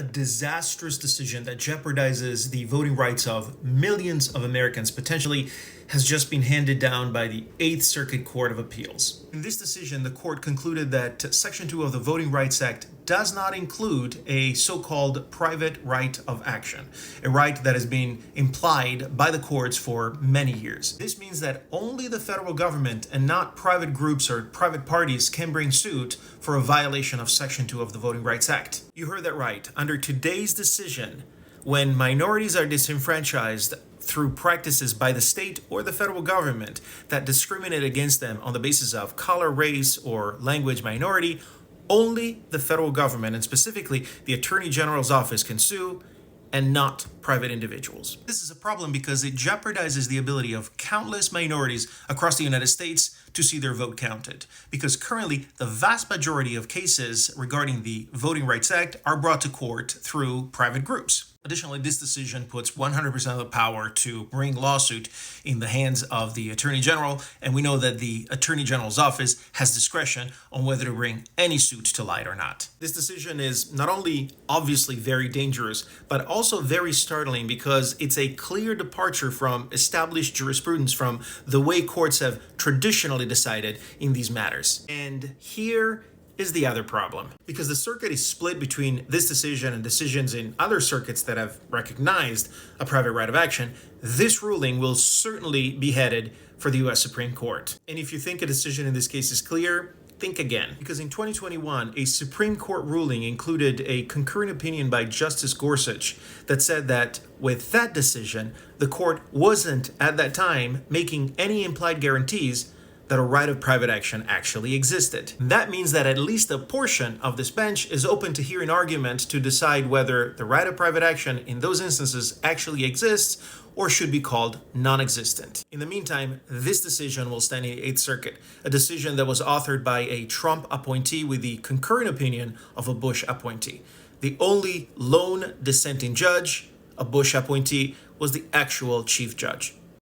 a disastrous decision that jeopardizes the voting rights of millions of Americans potentially has just been handed down by the Eighth Circuit Court of Appeals. In this decision, the court concluded that Section 2 of the Voting Rights Act does not include a so-called private right of action, a right that has been implied by the courts for many years. This means that only the federal government and not private groups or private parties can bring suit for a violation of Section 2 of the Voting Rights Act. You heard that right. Under today's decision, when minorities are disenfranchised through practices by the state or the federal government that discriminate against them on the basis of color, race, or language minority, only the federal government, and specifically the Attorney General's office, can sue, and not private individuals. This is a problem because it jeopardizes the ability of countless minorities across the United States to see their vote counted. Because currently, the vast majority of cases regarding the Voting Rights Act are brought to court through private groups. Additionally, this decision puts 100% of the power to bring lawsuit in the hands of the Attorney General, and we know that the Attorney General's office has discretion on whether to bring any suit to light or not. This decision is not only obviously very dangerous, but also very startling because it's a clear departure from established jurisprudence, from the way courts have traditionally decided in these matters. And here is the other problem. Because the circuit is split between this decision and decisions in other circuits that have recognized a private right of action, this ruling will certainly be headed for the U.S. Supreme Court. And if you think a decision in this case is clear, think again. Because in 2021, a Supreme Court ruling included a concurring opinion by Justice Gorsuch that said that with that decision, the court wasn't at that time making any implied guarantees that a right of private action actually existed. That means that at least a portion of this bench is open to hearing argument to decide whether the right of private action in those instances actually exists or should be called non-existent. In the meantime, this decision will stand in the Eighth Circuit, a decision that was authored by a Trump appointee with the concurring opinion of a Bush appointee. The only lone dissenting judge, a Bush appointee, was the actual chief judge.